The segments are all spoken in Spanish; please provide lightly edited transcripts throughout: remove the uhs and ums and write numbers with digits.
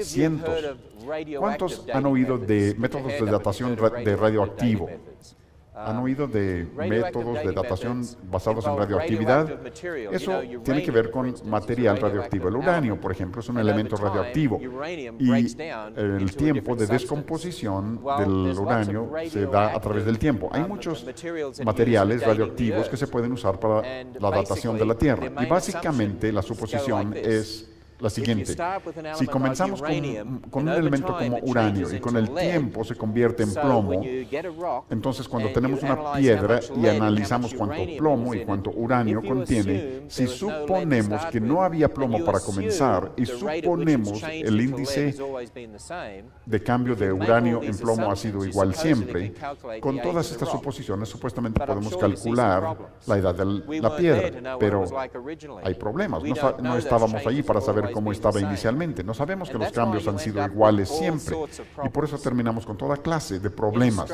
cientos. ¿Cuántos han oído de métodos de datación de radioactivo? ¿Han oído de métodos de datación basados en radioactividad? Eso tiene que ver con material radioactivo. El uranio, por ejemplo, es un elemento radioactivo y el tiempo de descomposición del uranio se da a través del tiempo. Hay muchos materiales radioactivos que se pueden usar para la datación de la Tierra y básicamente la suposición es la siguiente: si comenzamos con un elemento como uranio y con el tiempo se convierte en plomo, entonces cuando tenemos una piedra y analizamos cuánto plomo y cuánto uranio contiene, si suponemos que no había plomo para comenzar y suponemos el índice de cambio de uranio en plomo ha sido igual siempre, con todas estas suposiciones supuestamente podemos calcular la edad de la piedra, pero hay problemas. No estábamos allí para saber cómo estaba inicialmente. No sabemos que los cambios han sido iguales siempre y por eso terminamos con toda clase de problemas.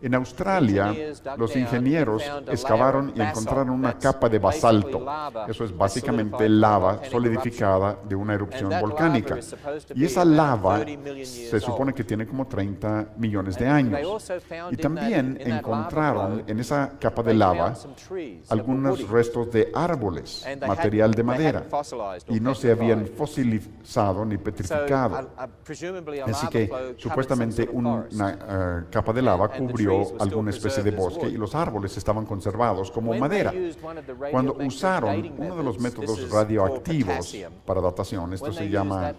En Australia, los ingenieros excavaron y encontraron una capa de basalto. Eso es básicamente lava solidificada de una erupción volcánica. Y esa lava se supone que tiene como 30 millones de años. Y también encontraron en esa capa de lava algunos restos de árboles, material de madera, y no se habían fosilizado ni petrificado. Así que supuestamente una capa de lava cubrió alguna especie de bosque y los árboles estaban conservados como madera. Cuando usaron uno de los métodos radioactivos para datación, esto se llama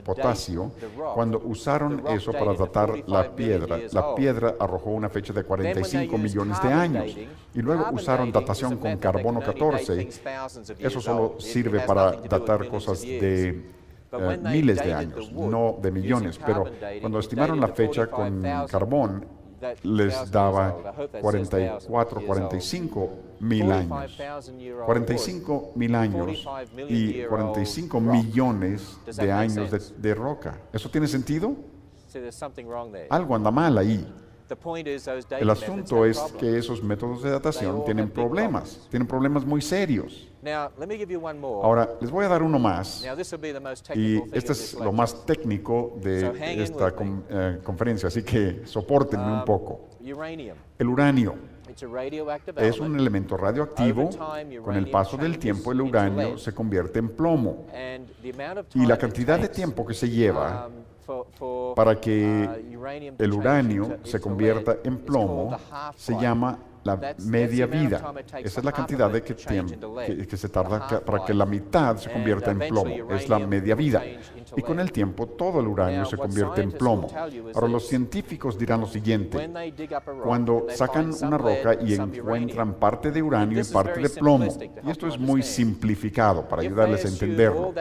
potasio, cuando usaron eso para datar la piedra arrojó una fecha de 45 millones de años. Y luego usaron datación con carbono 14. Eso solo sirve para datar cosas de miles de años, no de millones. Pero cuando estimaron la fecha con carbón, les daba 44, 45 mil años. 45 mil años y 45 millones de años de roca. ¿Eso tiene sentido? Algo anda mal ahí. El asunto es que esos métodos de datación tienen problemas muy serios. Ahora, les voy a dar uno más, y este es lo más técnico de esta conferencia, así que sopórtenme un poco. El uranio es un elemento radioactivo. Con el paso del tiempo, el uranio se convierte en plomo. Y la cantidad de tiempo que se lleva para que el uranio se convierta en plomo se llama la media vida. Esa es la cantidad de tiempo que se tarda para que la mitad se convierta en plomo. Es la media vida. Y con el tiempo todo el uranio se convierte en plomo. Ahora los científicos dirán lo siguiente: cuando sacan una roca y encuentran parte de uranio y parte de plomo, y esto es muy simplificado para ayudarles a entenderlo,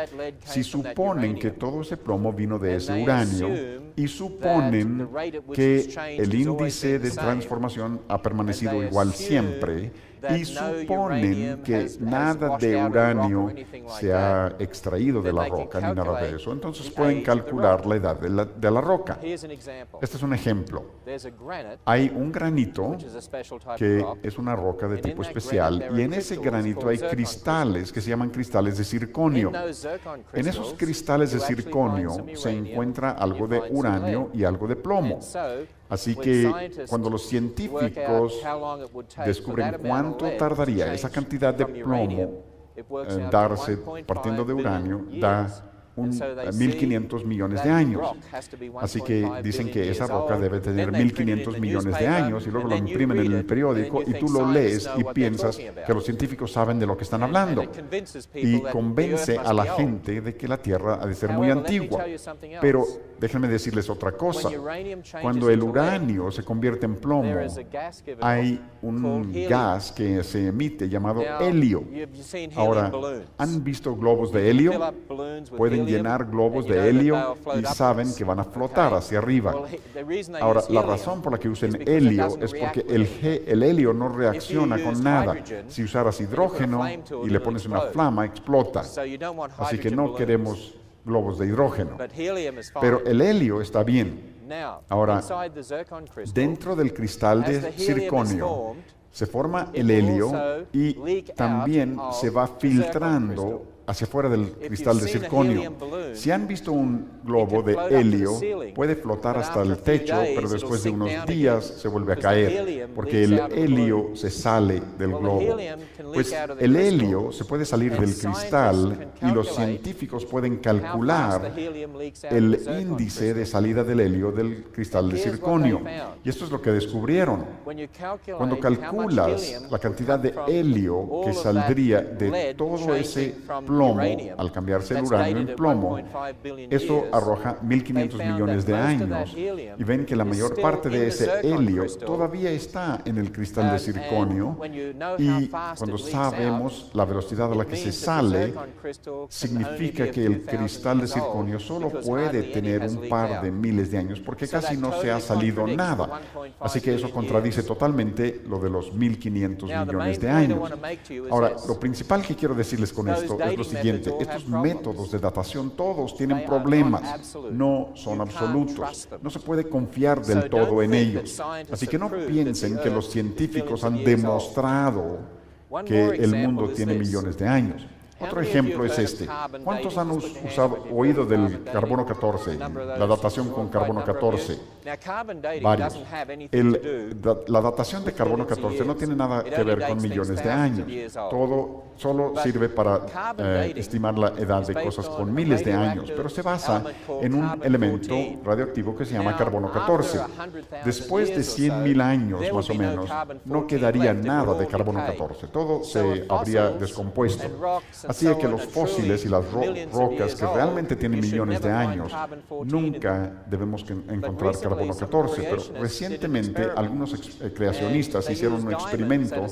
si suponen que todo ese plomo vino de ese uranio y suponen que el índice de transformación ha permanecido igual siempre, y suponen que nada de uranio se ha extraído de la roca ni nada de eso, entonces pueden calcular la edad de la roca. Este es un ejemplo. Hay un granito que es una roca de tipo especial, y en ese granito hay cristales que se llaman cristales de zirconio. En esos cristales de zirconio se encuentra algo de uranio y algo de plomo. Así que cuando los científicos descubren cuánto tardaría esa cantidad de plomo darse partiendo de uranio, da 1.500 millones de años. Así que dicen que esa roca debe tener 1.500 millones de años, y luego lo imprimen en el periódico y tú lo lees y piensas que los científicos saben de lo que están hablando, y convence a la gente de que la Tierra ha de ser muy antigua. Pero déjenme decirles otra cosa: cuando el uranio se convierte en plomo, hay un gas que se emite llamado helio. Ahora, ¿han visto globos de helio? Pueden llenar globos de helio y saben que van a flotar hacia arriba. Ahora, la razón por la que usan helio es porque el helio no reacciona con nada. Si usaras hidrógeno y le pones una flama, explota. Así que no queremos globos de hidrógeno. Pero el helio está bien. Ahora, dentro del cristal de zirconio se forma el helio y también se va filtrando hacia afuera del cristal de circonio. Si han visto un globo de helio, puede flotar hasta el techo, pero después de unos días se vuelve a caer, porque el helio se sale del globo. Pues el helio se puede salir del cristal y los científicos pueden calcular el índice de salida del helio del cristal de circonio. Y esto es lo que descubrieron. Cuando calculas la cantidad de helio que saldría de todo ese plomo al cambiarse el uranio en plomo, eso arroja 1.500 millones de años. Y ven que la mayor parte de ese helio todavía está en el cristal de circonio. Y cuando sabemos la velocidad a la que se sale, significa que el cristal de circonio solo puede tener un par de miles de años, porque casi no se ha salido nada. Así que eso contradice totalmente lo de los 1.500 millones de años. Ahora, lo principal que quiero decirles con esto es lo siguiente: estos métodos de datación todos tienen problemas, no son absolutos, no se puede confiar del todo en ellos. Así que no piensen que los científicos han demostrado que el mundo tiene millones de años. Otro ejemplo es este. ¿Cuántos han oído del carbono 14, la datación con carbono 14? Varios. La datación de carbono 14 no tiene nada que ver con millones de años. Todo solo sirve para estimar la edad de cosas con miles de años, pero se basa en un elemento radioactivo que se llama carbono 14. Después de 100.000 años, más o menos, no quedaría nada de carbono 14. Todo se habría descompuesto. Así que los fósiles y las rocas que realmente tienen millones de años, nunca debemos encontrar carbono 14. Pero recientemente algunos creacionistas hicieron un experimento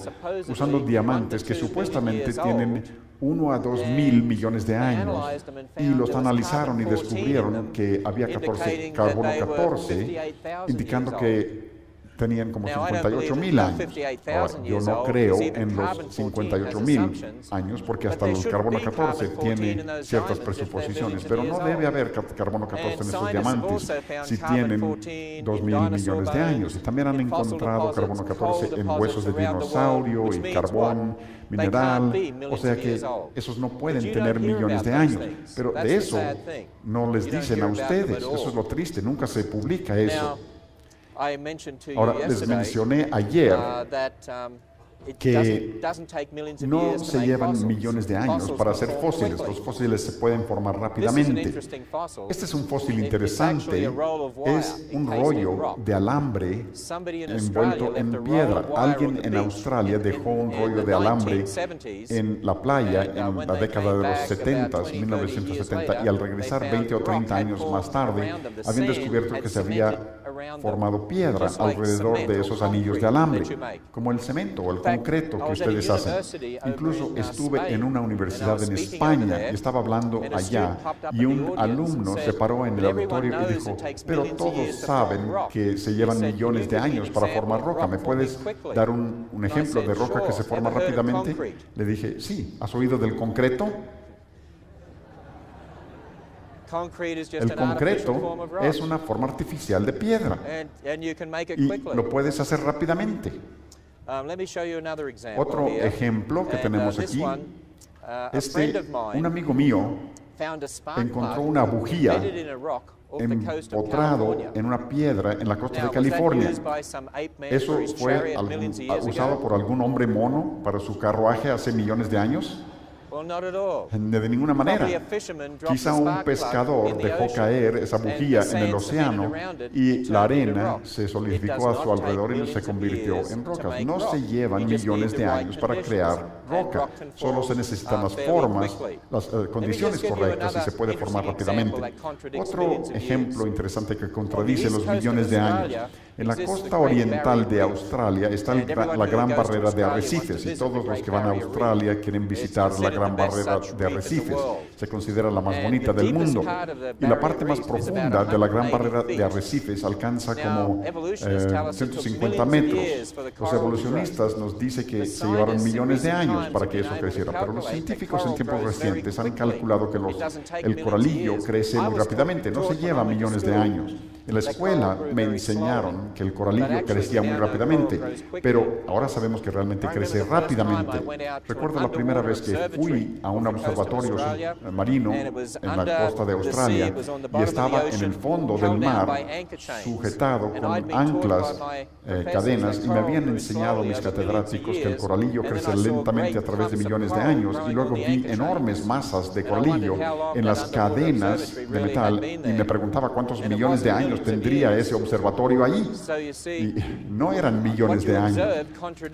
usando diamantes que supuestamente tienen 1 a 2 mil millones de años, y los analizaron y descubrieron que había carbono 14, indicando que tenían como 58.000 años. Ahora, yo no creo en los 58.000 años, porque hasta el carbono 14 tiene ciertas presuposiciones, pero no debe haber carbono 14 en estos diamantes si tienen 2.000 millones de años. Y también han encontrado carbono 14 en huesos de dinosaurio y carbón mineral, o sea que esos no pueden tener millones de años. Pero de eso no les dicen a ustedes, eso es lo triste, nunca se publica eso. Ahora, les mencioné ayer que no se llevan millones de años para hacer fósiles. Los fósiles se pueden formar rápidamente. Este es un fósil interesante. Es un rollo de alambre envuelto en piedra. Alguien en Australia dejó un rollo de alambre en la playa en la década de los 70, 1970, y al regresar 20 o 30 años más tarde, habían descubierto que se había formado piedra alrededor de esos anillos de alambre, como el cemento o el concreto que ustedes hacen. Incluso estuve en una universidad en España y estaba hablando allá, y un alumno se paró en el auditorio y dijo: pero todos saben que se llevan millones de años para formar roca. ¿Me puedes dar un ejemplo de roca que se forma rápidamente? Le dije: sí, ¿has oído del concreto? El concreto es una forma artificial de piedra y lo puedes hacer rápidamente. Otro ejemplo que tenemos aquí, un amigo mío encontró una bujía empotrado en una piedra en la costa de California. ¿Eso fue usado por algún hombre mono para su carruaje hace millones de años? De ninguna manera. Quizá un pescador dejó caer esa bujía en el océano y la arena se solidificó a su alrededor y se convirtió en rocas. No se llevan millones de años para crear roca. Solo se necesitan las formas, las condiciones correctas, y se puede formar rápidamente. Otro ejemplo interesante que contradice los millones de años. En la costa oriental de Australia está la Gran Barrera de Arrecifes, y todos los que van a Australia quieren visitar la Gran Barrera de Arrecifes. Se considera la más bonita del mundo. Y la parte más profunda de la Gran Barrera de Arrecifes alcanza como 150 metros. Los evolucionistas nos dicen que se llevaron millones de años para que eso creciera, pero los científicos en tiempos recientes han calculado que el coralillo crece muy rápidamente, no se lleva millones de años. En la escuela me enseñaron que el coralillo crecía muy rápidamente, pero ahora sabemos que realmente crece rápidamente. Recuerdo la primera vez que fui a un observatorio marino en la costa de Australia y estaba en el fondo del mar, sujetado con anclas, cadenas, y me habían enseñado mis catedráticos que el coralillo crece lentamente a través de millones de años, y luego vi enormes masas de coralillo en las cadenas de metal y me preguntaba cuántos millones de años tendría ese observatorio ahí. Y no eran millones de años.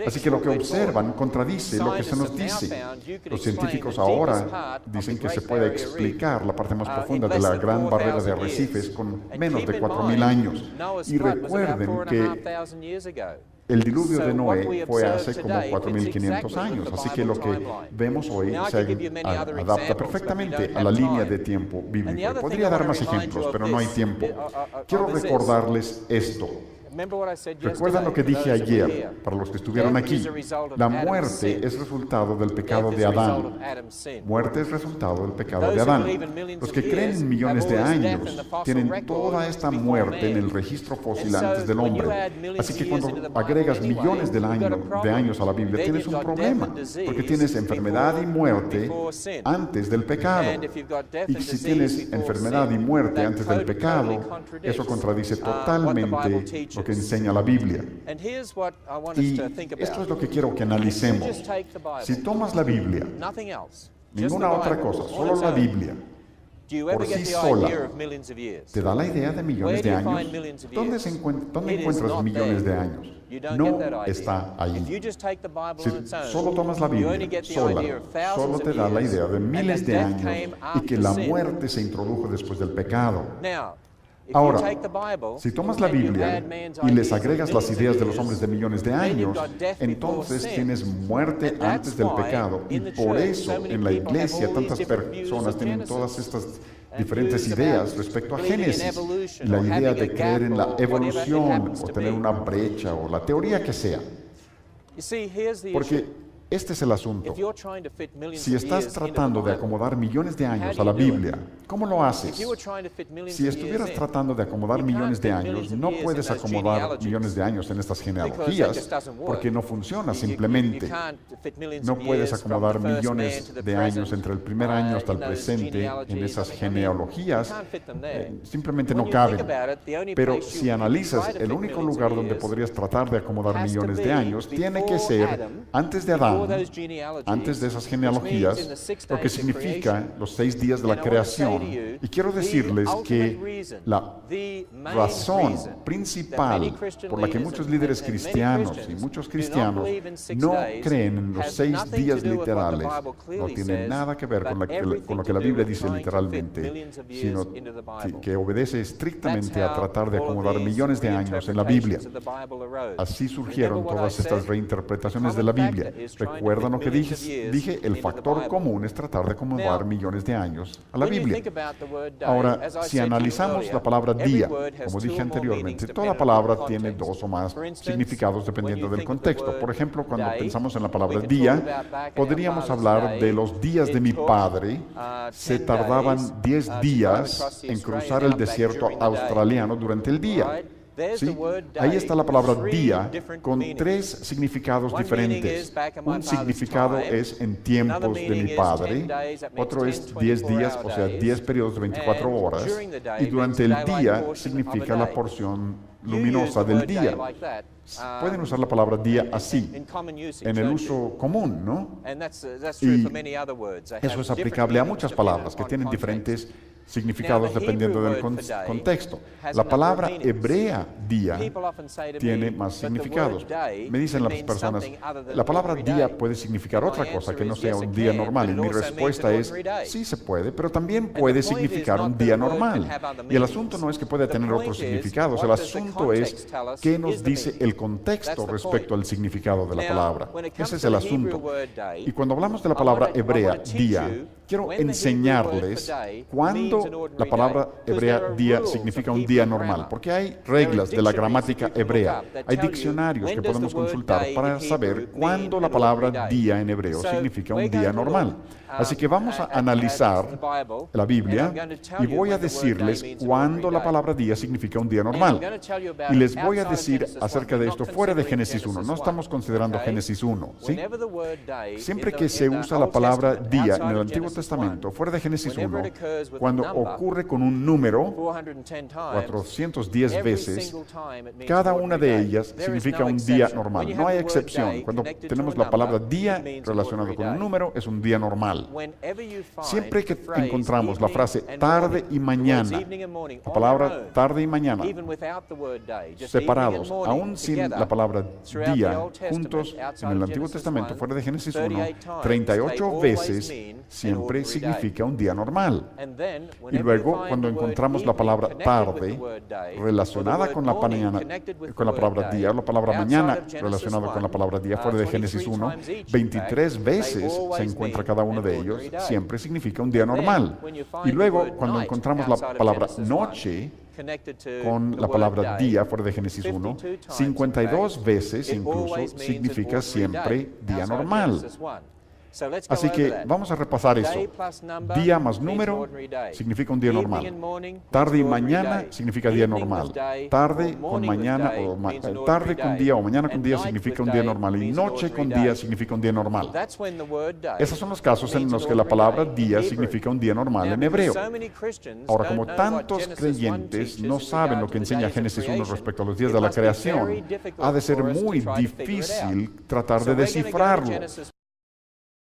Así que lo que observan contradice lo que se nos dice. Los científicos ahora dicen que se puede explicar la parte más profunda de la gran barrera de arrecifes con menos de 4.000 años. Y recuerden que el diluvio de Noé fue hace como 4.500 años, así que lo que vemos hoy se adapta perfectamente a la línea de tiempo bíblico. Podría dar más ejemplos, pero no hay tiempo. Quiero recordarles esto. ¿Recuerdan lo que dije ayer, para los que estuvieron aquí? La muerte es resultado del pecado de Adán. Muerte es resultado del pecado de Adán. Los que creen en millones de años tienen toda esta muerte en el registro fósil antes del hombre. Así que cuando agregas millones de años a la Biblia, tienes un problema, porque tienes enfermedad y muerte antes del pecado. Y si tienes enfermedad y muerte antes del pecado, eso contradice totalmente lo que enseña la Biblia. Y esto es lo que quiero que analicemos. Si tomas la Biblia, ninguna otra cosa, solo la Biblia, por sí sola, ¿te da la idea de millones de años? ¿Dónde encuentras millones de años? No está ahí. Si solo tomas la Biblia sola, solo te da la idea de miles de años y que la muerte se introdujo después del pecado. Ahora, si tomas la Biblia y les agregas las ideas de los hombres de millones de años, entonces tienes muerte antes del pecado. Y por eso en la iglesia tantas personas tienen todas estas diferentes ideas respecto a Génesis. La idea de creer en la evolución o tener una brecha o la teoría que sea. Porque este es el asunto. Si estás tratando de acomodar millones de años a la Biblia, ¿cómo lo haces? Si estuvieras tratando de acomodar millones de años, no puedes acomodar millones de años en estas genealogías, porque no funciona simplemente. No puedes acomodar millones de años entre el primer año hasta el presente en esas genealogías. Simplemente no caben. Pero si analizas el único lugar donde podrías tratar de acomodar millones de años, tiene que ser antes de Adán, antes de esas genealogías, lo que significa los 6 días de la creación. Y quiero decirles que la razón principal por la que muchos líderes cristianos y muchos cristianos no creen en los 6 días literales no tiene nada que ver con lo que la Biblia dice literalmente, sino que obedece estrictamente a tratar de acomodar millones de años en la Biblia. Así surgieron todas estas reinterpretaciones de la Biblia. ¿Recuerdan lo que dije? El factor común es tratar de acomodar millones de años a la Biblia. Ahora, si analizamos la palabra día, como dije anteriormente, toda palabra tiene 2 o más significados dependiendo del contexto. Por ejemplo, cuando pensamos en la palabra día, podríamos hablar de los días de mi padre. Se tardaban 10 días en cruzar el desierto australiano durante el día. ¿Sí? Ahí está la palabra día con 3 significados diferentes. Un significado es en tiempos de mi padre, otro es 10 días, o sea, 10 periodos de 24 horas, y durante el día significa la porción luminosa del día. Pueden usar la palabra día así, en el uso común, ¿no? Y eso es aplicable a muchas palabras que tienen diferentes significados dependiendo del contexto. La palabra hebrea día tiene más significados. Me dicen las personas, la palabra día puede significar otra cosa que no sea un día normal. Y mi respuesta es, sí se puede, pero también puede significar un día normal. Y el asunto no es que puede tener otros significados, el asunto asunto es qué nos dice el contexto respecto al significado de la palabra. Ese es el asunto. Y cuando hablamos de la palabra hebrea, día, quiero enseñarles cuándo la palabra hebrea día significa un día normal, porque hay reglas de la gramática hebrea, hay diccionarios que podemos consultar para saber cuándo la palabra día en hebreo significa un día normal. Así que vamos a analizar la Biblia y voy a decirles cuándo la palabra día significa un día normal. Y les voy a decir acerca de esto fuera de Génesis 1. No estamos considerando Génesis 1, ¿sí? Siempre que se usa la palabra día en el Antiguo Testamento, fuera de Génesis 1, cuando ocurre con un número, 410 veces, cada una de ellas significa un día normal. No hay excepción. Cuando tenemos la palabra día relacionada con un número, es un día normal. Siempre que encontramos la frase tarde y mañana, la palabra tarde y mañana, separados, aún sin la palabra día, juntos en el Antiguo Testamento, fuera de Génesis 1, 38 veces siempre significa un día normal. Y luego, cuando encontramos la palabra tarde relacionada con la palabra día, o la palabra mañana relacionada con la palabra día, fuera de Génesis 1, 23 veces se encuentra cada uno de ellos, siempre significa un día normal. Y luego, cuando encontramos la palabra noche con la palabra día, fuera de Génesis 1, 52 veces incluso significa siempre día normal. Así que vamos a repasar eso. Día más número significa un día normal. Tarde y mañana significa día normal. Tarde con mañana, tarde con día o mañana con día significa un día normal. Y noche con día significa un día normal. Esos son los casos en los que la palabra día significa un día normal en hebreo. Ahora, como tantos creyentes no saben lo que enseña Génesis 1 respecto a los días de la creación, ha de ser muy difícil tratar de descifrarlo.